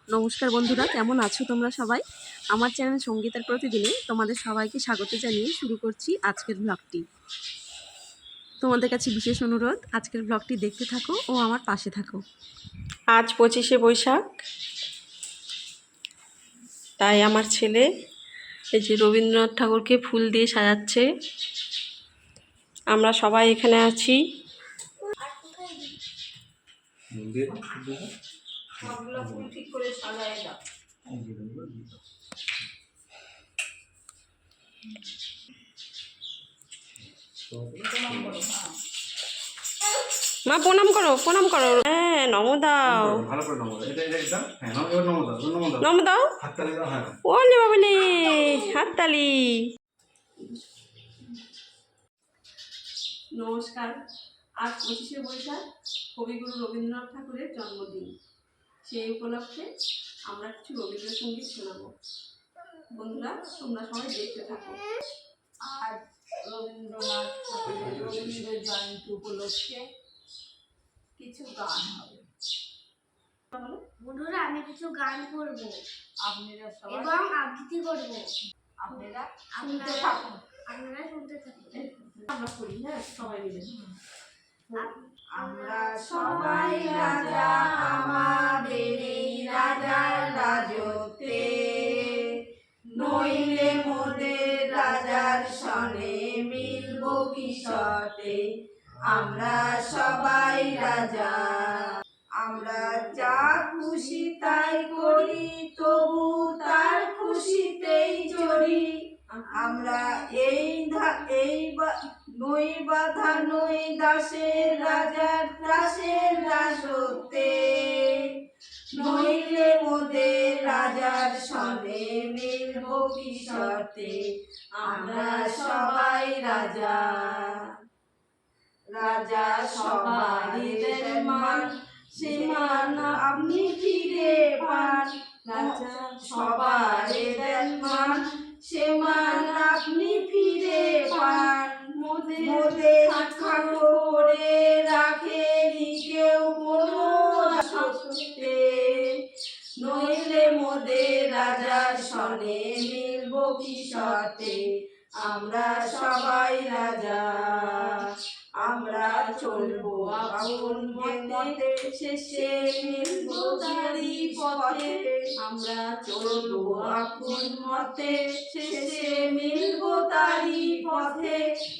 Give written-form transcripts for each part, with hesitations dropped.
নমস্কার বন্ধুরা, কেমন আছো তোমরা সবাই? আমার চ্যানেল সঙ্গীতার প্রতিদিনে তোমাদের সবাইকে স্বাগত জানিয়ে শুরু করছি আজকের ব্লগটি। তোমাদের কাছে বিশেষ অনুরোধ, আজকের ব্লগটি দেখতে থাকো ও আমার পাশে থাকো। আজ 25শে বৈশাখ, তাই আমার ছেলে এই যে রবীন্দ্রনাথ ঠাকুরকে ফুল দিয়ে সাজাচ্ছে। আমরা সবাই এখানে আছি। ফুল ঠিক করে সাজায় দাও। মা প্রণাম করো, প্রণাম করো। হ্যাঁ, নম দাও, নম দাও। ওলে বাবলে, হাততালি। নমস্কার। আজ 25শে বৈশাখ, কবিগুরু রবীন্দ্রনাথ ঠাকুরের জন্মদিন। সেই উপলক্ষে আমরা কিছু রবীন্দ্রসঙ্গীত শোনাবো। বন্ধুরা, তোমরা সবাই দেখতে থাকো। আজ রবীন্দ্রনাথ ঠাকুরের রবীন্দ্র জয়ন্তী উপলক্ষে কিছু গান হবে। বন্ধুরা, আমি কিছু গান করব, আপনারা সবাই এবং আবৃত্তি করব। আপনারা শুনতে থাকুন। আপনারা শুনতে থাকুন। আমরা করি, হ্যাঁ, সবাই মিলে। আমরা সবাই রাজা, আমাদের এই রাজার রাজত্বে, নইলে মোদের রাজার সনে মিলব কি শর্তে। আমরা সবাই রাজা, আমরা যা খুশি তাই করি, তবু তার খুশিতেই চড়ি। আমরা নই বাধা, নই দাসের রাজার দাসের দাসত্বে, নইলে মোদের রাজার সনে মিলব কি শর্তে। আমরা সবাই রাজা, রাজা সবারই দেন মান, সে মান আপনি ফিরে পান। রাজা সবারই দেন মান, সে মান আপনি ফিরে পান। মোদের খাটো করে রাখেনি কেউ কোনো দাসত্বে, নইলে মোদের রাজার সনে মিলব কি শর্তে। আমরা সবাই রাজা, আমরা চলবো আপন মতে, শেষে মিলব তারি পথে। আমরা চলবো আপন মতে, শেষে মিলব তারি পথে।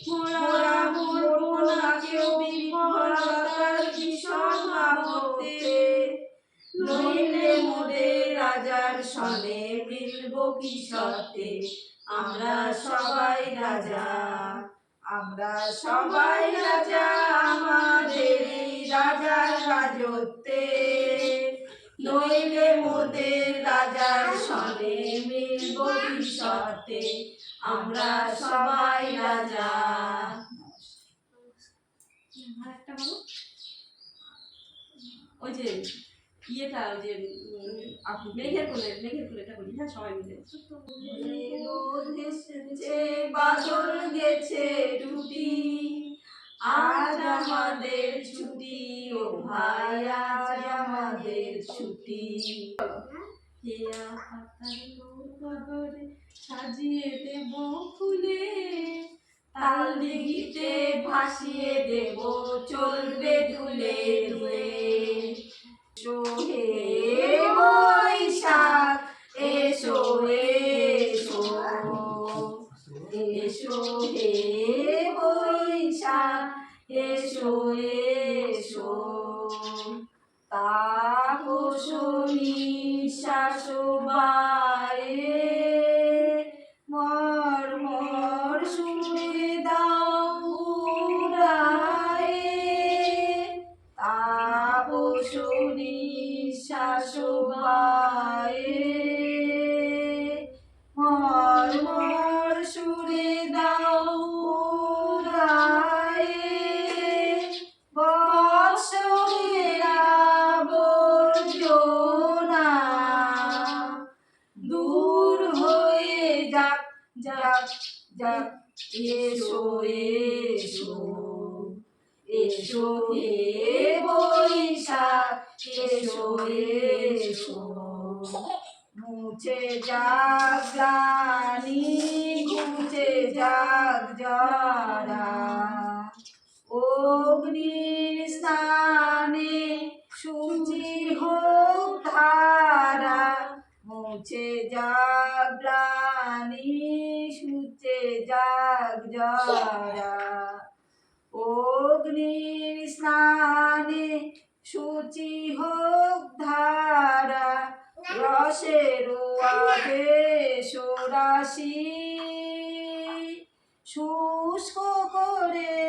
মোরা মরবো না কেউ বিফলতার ভীষণ আবর্তে, নইলে মোদের রাজার সনে মিলব কি শর্তে। আমরা সবাই রাজা, আমরা সবাই রাজা, আমাদের এই রাজার রাজত্বে, নইলে মোদের রাজার সনে মিলব কি শর্তে। আমরা সবাই রাজা। আরেকটা বলো, ওই যে ইয়েটা, ওই যে মেঘের কোলেটা বলি, হ্যাঁ, সবাই মিলে। রোদ এসেছে, বাদল গেছে টুটি, আজ আমাদের ছুটি, ও ভাই আজ আমাদের ছুটি। হেয়া পাতার নৌকাগরে সাজিয়ে দেব ফুলে, তাল দিঘিতে ভাসিয়ে দেব চলবে দুলে দুলে। এসো হে বৈশাখ, এসো এসো, এসো হে বৈশাখ, এসো এসো। তাপস নিঃশ্বাস বায়ে, মর মর সুরে দাও উড়ায়ে। তাপস নিঃশ্বাস বায়ে, মর মর সুরে দাও উড়ায়ে। বৎসরের আবর্জনা দূর হয়ে যাক যাক যাক। এসো এসো, এসো হে বৈশাখ, এসো এসো। মুছে যাক গ্লানি ঘুচে যাক জরা অগ্নির স্নানে শুচি হোক ধারা মুছে যাক গ্লানি শুচে যাক জরা অগ্নির স্নানে শুচি হোক ধারা রসের আবেশ রাশি শুষ্ক করে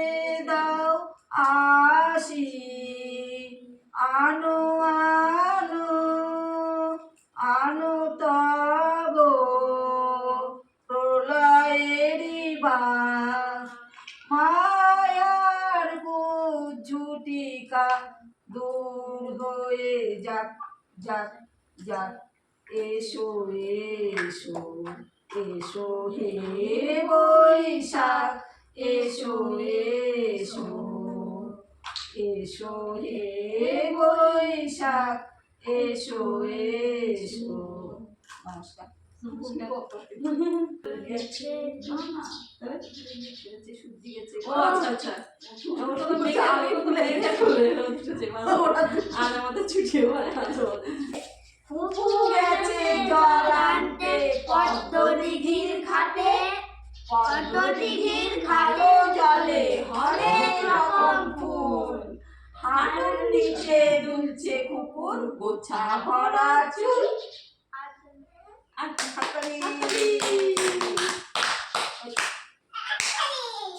দাও আসি আনো আনো আনো তব প্রলয়েরই বাঁশ মায়ার ঝুটিকা দূর হয়ে যাক যাক যাক এসো এসো এসো হে বৈশাখ এসো এসো এসো হে বৈশাখ এসো এসো নমস্কার আর আমাদের ছুটিও ফুফু গেছে জল আনতে পদ্ম দিঘির ঘাটে পদ্ম দিঘির ঘাটে জলে হরেক রকম ফুল হাঁটুর নিচে দুলছে কুকুর গোছা ভরা চুল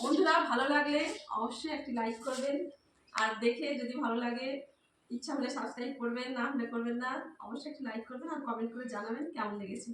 বন্ধুরা ভালো লাগলে অবশ্যই একটি লাইক করবেন আর দেখে যদি ভালো লাগে ইচ্ছা হলে সাবস্ক্রাইব করবেন না হলে করবেন না অবশ্যই একটি লাইক করবেন আর কমেন্ট করে জানাবেন কেমন লেগেছে